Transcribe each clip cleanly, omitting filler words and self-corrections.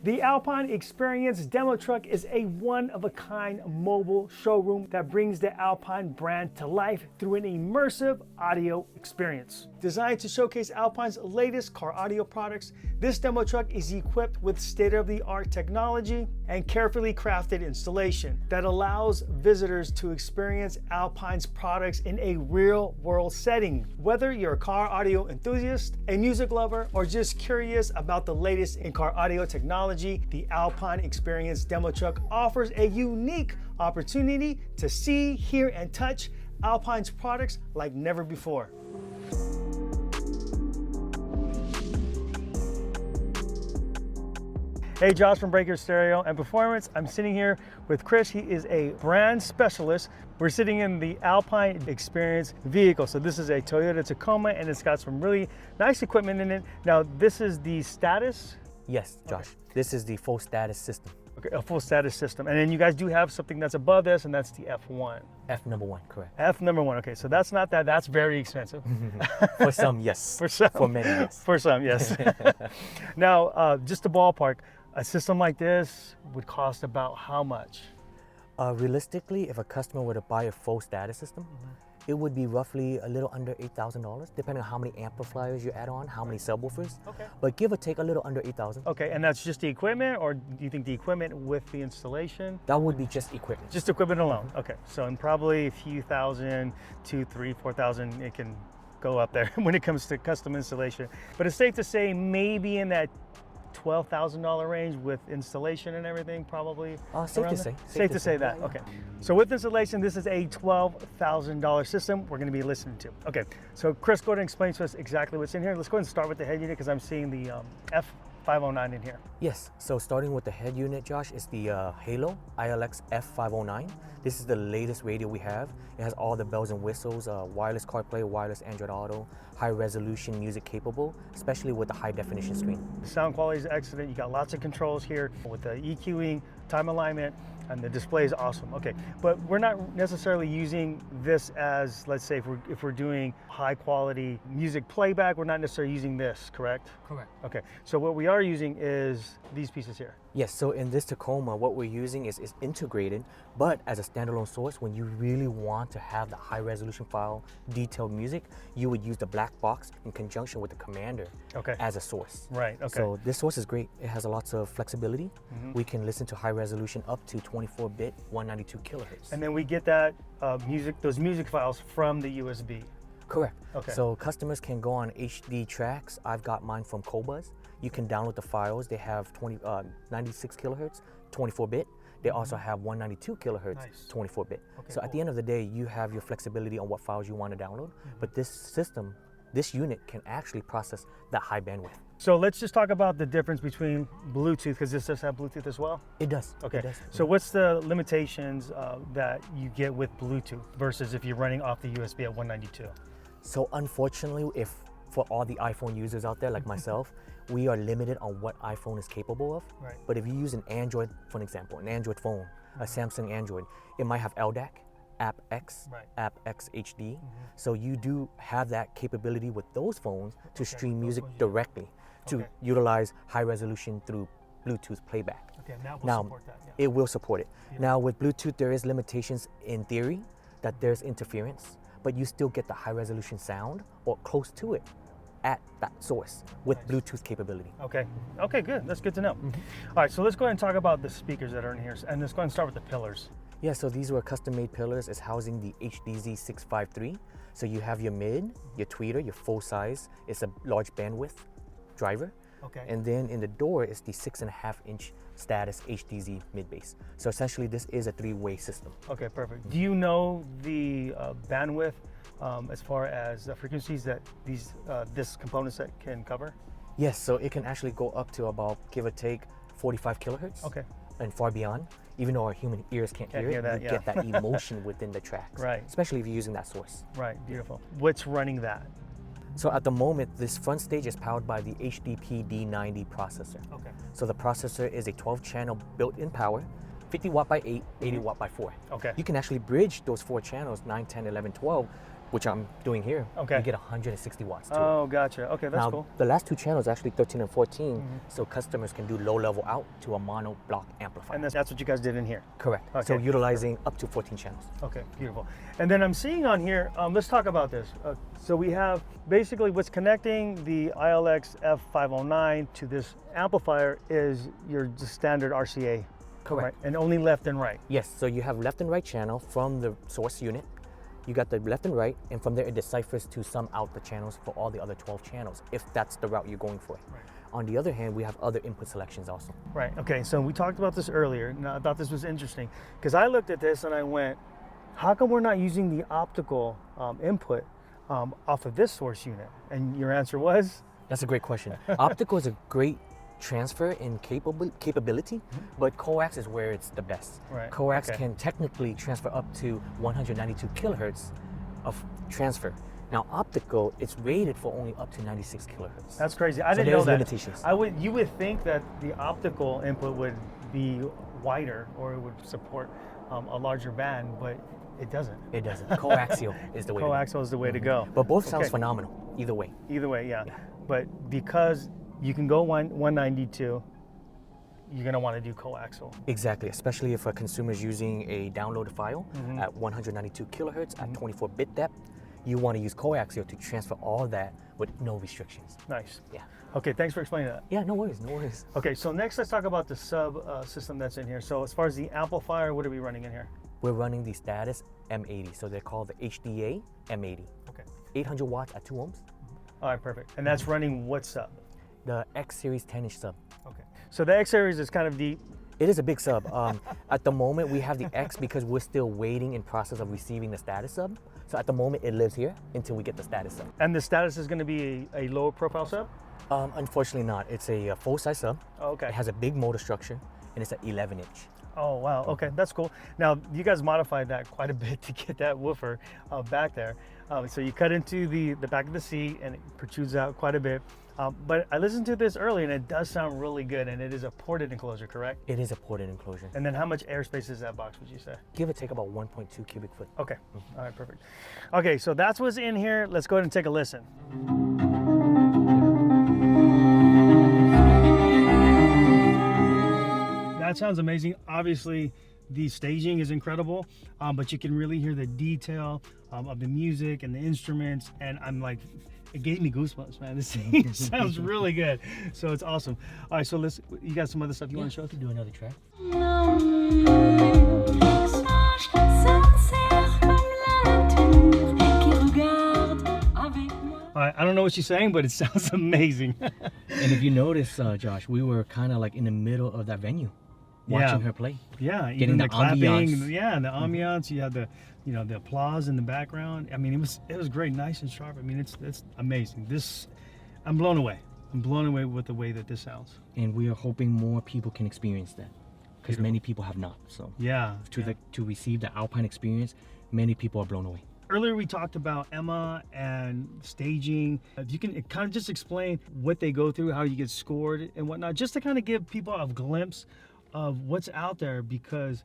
The Alpine Experience demo truck is a one-of-a-kind mobile showroom that brings the Alpine brand to life through an immersive audio experience. Designed to showcase Alpine's latest car audio products, this demo truck is equipped with state-of-the-art technology and carefully crafted installation that allows visitors to experience Alpine's products in a real-world setting. Whether you're a car audio enthusiast, a music lover, or just curious about the latest in car audio technology, the Alpine Experience demo truck offers a unique opportunity to see, hear, and touch Alpine's products like never before. Hey, Josh from Breaker Stereo and Performance. I'm sitting here with Chris. He is a brand specialist. We're sitting in the Alpine Experience vehicle. So this is a Toyota Tacoma and it's got some really nice equipment in it. Now, this is the Status? Yes, Josh. Okay. This is the full status system. Okay, a full status system. And then you guys do have something that's above this, and that's the F1. F1, correct. F1, okay. So that's not that, that's very expensive. For some, yes. For some. For many, yes. For some, yes. Now, just a ballpark, a system like this would cost about how much? Realistically, if a customer were to buy a full status system, it would be roughly a little under $8,000, depending on how many amplifiers you add on, how many subwoofers. Okay. But give or take a little under $8,000. Okay, and that's just the equipment, or do you think the equipment with the installation? That would be just equipment. Just equipment alone. Okay, so in probably a few thousand, 2,000, 3,000, 4,000, it can go up there when it comes to custom installation. But it's safe to say maybe in that $12,000 range with installation and everything, probably. Safe to say. Safe to say that. Okay. So with installation, this is a $12,000 system we're going to be listening to. Okay. So Chris, go ahead and explain to us exactly what's in here. Let's go ahead and start with the head unit because I'm seeing the F509 in here. Yes. So starting with the head unit, Josh, is the Halo ILX F509. This is the latest radio we have. It has all the bells and whistles, wireless CarPlay, wireless Android Auto, high resolution music capable, especially with the high definition screen. The sound quality is excellent. You got lots of controls here with the EQing, time alignment, and the display is awesome. Okay, but we're not necessarily using this as, let's say, if we're doing high quality music playback, we're not necessarily using this, correct? Correct. Okay, so what we are using is these pieces here. Yes, so in this Tacoma, what we're using is integrated, but as a standalone source, when you really want to have the high resolution file, detailed music, you would use the black box in conjunction with the Commander as a source. Right, okay. So this source is great. It has lots of flexibility. We can listen to high resolution up to 24-bit, 192 kilohertz. And then we get that those music files from the USB. Correct. Okay. So customers can go on HD tracks. I've got mine from Qobuz. You can download the files. They have 96 kilohertz, 24-bit. They also have 192 kilohertz, 24-bit. Okay, so at the end of the day, you have your flexibility on what files you want to download. But this system, this unit can actually process that high bandwidth. So let's just talk about the difference between Bluetooth, because this does have Bluetooth as well? It does. Okay. It does. So what's the limitations that you get with Bluetooth versus if you're running off the USB at 192? So unfortunately, for all the iPhone users out there like myself, we are limited on what iPhone is capable of. Right. But if you use an Android, for example, an Android phone, a Samsung Android, it might have LDAC, App X, App X HD. So you do have that capability with those phones to stream music directly, to utilize high resolution through Bluetooth playback. Okay, now support that. Yeah. It will support it. Yeah. Now with Bluetooth, there is limitations in theory that there's interference, but you still get the high resolution sound or close to it at that source with Bluetooth capability. Okay, okay, good. That's good to know. All right, so let's go ahead and talk about the speakers that are in here, and let's go ahead and start with the pillars. Yeah, so these were custom-made pillars. It's housing the HDZ-65 So you have your mid, your tweeter, your full size. It's a large bandwidth driver. Okay. And then in the door is the 6.5-inch Status HDZ mid-bass. So essentially, this is a three-way system. Okay, perfect. Do you know the bandwidth as far as the frequencies that this component set can cover? Yes, so it can actually go up to about, give or take, 45 kilohertz. Okay. And far beyond, even though our human ears can't hear it, that, you get that emotion within the tracks. Right. Especially if you're using that source. Right, beautiful. What's running that? So at the moment, this front stage is powered by the HDP-D90 processor. Okay. So the processor is a 12-channel built-in power, 50 watt by 8, 80 watt by 4. Okay. You can actually bridge those 4 channels, 9, 10, 11, 12, which I'm doing here, Okay. you get 160 watts to it. Oh, gotcha. Okay, that's Now, cool. the last two channels, actually 13 and 14, so customers can do low level out to a mono block amplifier. And that's what you guys did in here. Correct. So Okay. utilizing up to 14 channels. Okay, beautiful. And then I'm seeing on here, let's talk about this. So we have basically what's connecting the ILX F509 to this amplifier is your just standard RCA. Correct. Right? And only left and right. Yes, so you have left and right channel from the source unit. You got the left and right, and from there it deciphers to sum out the channels for all the other 12 channels, if that's the route you're going for. Right. On the other hand, we have other input selections also. Right, okay, so we talked about this earlier, and I thought this was interesting, because I looked at this and I went, how come we're not using the optical input off of this source unit? And your answer was? That's a great question. Optical is a great transfer in capability, but coax is where it's the best. Right, Coax okay. can technically transfer up to 192 kilohertz of transfer. Now optical, it's rated for only up to 96 kilohertz. That's crazy. I So didn't know there's that. limitations. You would think that the optical input would be wider or it would support a larger band, but it doesn't. It doesn't. Coaxial is the way to go. Coaxial is the way to go. But both sounds Okay. phenomenal, either way. Either way, yeah. But because you can go 192, you're gonna want to do coaxial. Exactly, especially if a consumer is using a downloaded file at 192 kilohertz at 24-bit depth, you want to use coaxial to transfer all that with no restrictions. Nice. Yeah. Okay, thanks for explaining that. Yeah, no worries, no worries. Okay, so next let's talk about the sub system that's in here. So as far as the amplifier, what are we running in here? We're running the Status M80, so they're called the HDA-M80. Okay. 800 watts at 2 ohms. All right, perfect. And that's running what sub? The X Series 10-inch sub. Okay. So the X Series is kind of deep. It is a big sub. At the moment, we have the X because we're still waiting in process of receiving the Status sub. So at the moment, it lives here until we get the Status sub. And the Status is going to be a lower profile sub? Unfortunately not. It's a full-size sub. Oh, okay. It has a big motor structure, and it's an 11-inch. Oh, wow. Okay, that's cool. Now, you guys modified that quite a bit to get that woofer back there. So you cut into the back of the seat and it protrudes out quite a bit. But I listened to this earlier and it does sound really good, and it is a ported enclosure, correct? It is a ported enclosure. And then how much airspace is that box, would you say? Give or take about 1.2 cubic foot. Okay, all right, perfect. Okay, so that's what's in here. Let's go ahead and take a listen. That sounds amazing. Obviously, the staging is incredible, but you can really hear the detail of the music and the instruments, and I'm like, it gave me goosebumps, man. This thing sounds really good. So it's awesome. All right, so you got some other stuff you want to show us? Do another track. All right, I don't know what she's saying, but it sounds amazing. And if you notice, Josh, we were kind of like in the middle of that venue, watching her play. Yeah, Getting even the the clapping, ambiance. yeah, and the ambiance. You had the, the applause in the background. I mean, it was great, nice and sharp. I mean, it's amazing. I'm blown away. I'm blown away with the way that this sounds. And we are hoping more people can experience that, because many people have not. So Yeah. to receive the Alpine experience, many people are blown away. Earlier we talked about Emma and staging. If you can kind of just explain what they go through, how you get scored and whatnot, just to kind of give people a glimpse of what's out there, because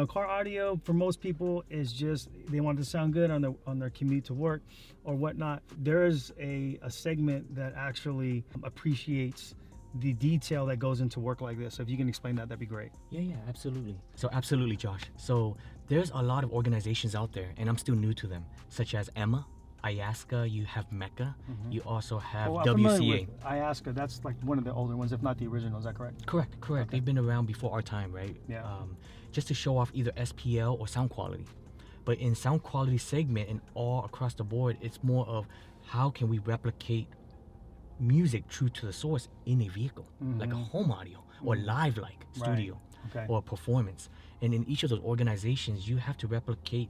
car audio for most people is just they want it to sound good on their commute to work or whatnot. There is a segment that actually appreciates the detail that goes into work like this. So if you can explain that, that'd be great. Yeah, absolutely. So absolutely, Josh. So there's a lot of organizations out there, and I'm still new to them, such as Emma, Ayaska, you have Mecca, you also have I'm familiar WCA. with Ayaska, that's like one of the older ones, if not the original, is that correct? Correct. Okay. They've been around before our time, right? Yeah. Just to show off either SPL or sound quality. But in sound quality segment and all across the board, it's more of how can we replicate music true to the source in a vehicle, like a home audio or live like studio or a performance. And in each of those organizations, you have to replicate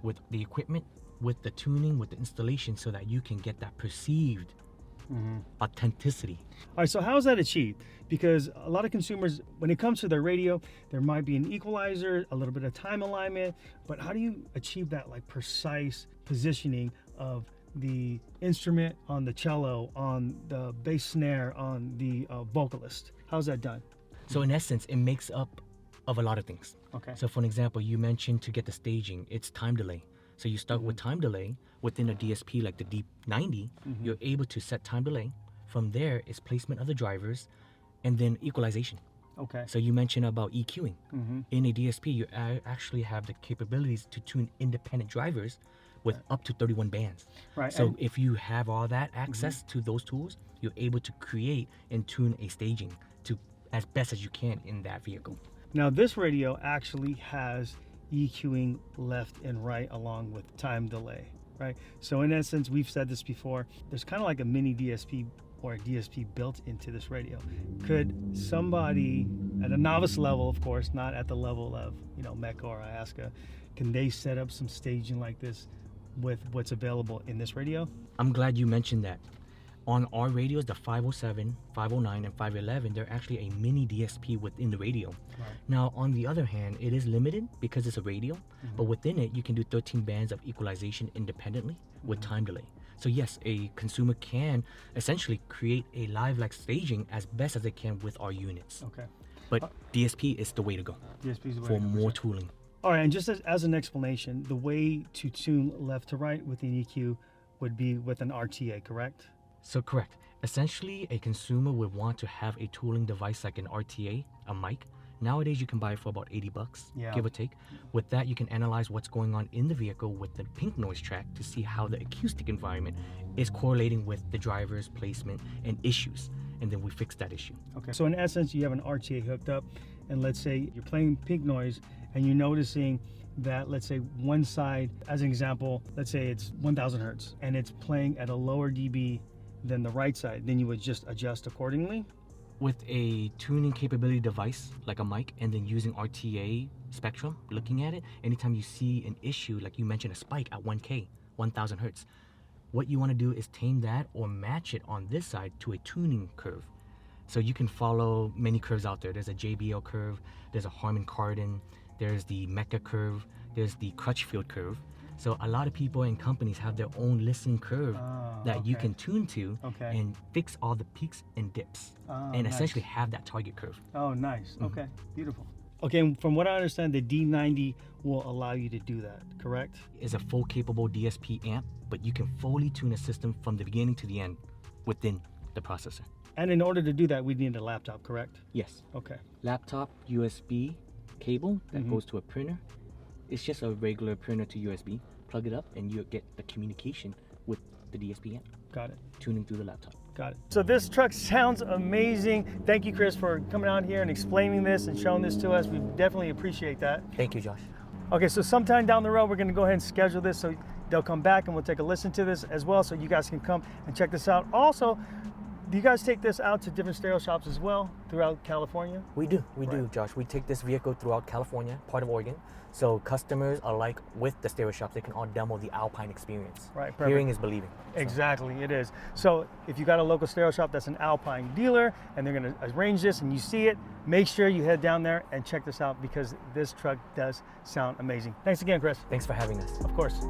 with the equipment, with the tuning, with the installation, so that you can get that perceived authenticity. All right, so how is that achieved? Because a lot of consumers, when it comes to their radio, there might be an equalizer, a little bit of time alignment, but how do you achieve that like precise positioning of the instrument on the cello, on the bass snare, on the vocalist? How's that done? So in essence, it makes up of a lot of things. Okay. So for an example, you mentioned to get the staging, it's time delay. So you start with time delay within a DSP like the D90, you're able to set time delay. From there is placement of the drivers and then equalization. Okay. So you mentioned about EQing. In a DSP, you actually have the capabilities to tune independent drivers with up to 31 bands. Right. So if you have all that access to those tools, you're able to create and tune a staging to as best as you can in that vehicle. Now this radio actually has EQing left and right along with time delay, right? So in essence, we've said this before, there's kind of like a mini DSP or a DSP built into this radio. Could somebody at a novice level, of course, not at the level of, you know, Mecca or Ayahuasca, can they set up some staging like this with what's available in this radio? I'm glad you mentioned that. On our radios, the 507, 509, and 511, they're actually a mini DSP within the radio. Right. Now, on the other hand, it is limited because it's a radio, but within it, you can do 13 bands of equalization independently with time delay. So yes, a consumer can essentially create a live-like staging as best as they can with our units. Okay. But DSP is the way to go DSP is the way for to go, more sure. tooling. All right, and just as an explanation, the way to tune left to right with an EQ would be with an RTA, correct? So correct. Essentially, a consumer would want to have a tooling device like an RTA, a mic. Nowadays, you can buy it for about 80 bucks, give or take. With that, you can analyze what's going on in the vehicle with the pink noise track to see how the acoustic environment is correlating with the driver's placement and issues. And then we fix that issue. Okay. So in essence, you have an RTA hooked up, and let's say you're playing pink noise and you're noticing that, let's say one side, as an example, let's say it's 1000 hertz and it's playing at a lower dB than the right side, then you would just adjust accordingly? With a tuning capability device like a mic and then using RTA spectrum, looking at it, anytime you see an issue, like you mentioned a spike at 1K, 1000 hertz, what you want to do is tame that or match it on this side to a tuning curve. So you can follow many curves out there. There's a JBL curve, there's a Harman Kardon, there's the Mecca curve, there's the Crutchfield curve. So a lot of people and companies have their own listening curve that you can tune to and fix all the peaks and dips and essentially have that target curve. Oh, nice. Okay, beautiful. Okay, and from what I understand, the D90 will allow you to do that, correct? It's a full capable DSP amp, but you can fully tune a system from the beginning to the end within the processor. And in order to do that, we need a laptop, correct? Yes. Okay. Laptop USB cable that goes to a printer. It's just a regular printer to USB. Plug it up and you get the communication with the DSP amp. Got it. Tuning through the laptop. Got it. So this truck sounds amazing. Thank you, Chris, for coming out here and explaining this and showing this to us. We definitely appreciate that. Thank you, Josh. Okay, so sometime down the road, we're gonna go ahead and schedule this so they'll come back and we'll take a listen to this as well so you guys can come and check this out. Also, do you guys take this out to different stereo shops as well throughout California? We do, Josh. We take this vehicle throughout California, part of Oregon. So customers are like with the stereo shops, they can all demo the Alpine Experience. Right, perfect. Hearing is believing. So. Exactly, it is. So if you got a local stereo shop that's an Alpine dealer and they're gonna arrange this and you see it, make sure you head down there and check this out because this truck does sound amazing. Thanks again, Chris. Thanks for having us. Of course.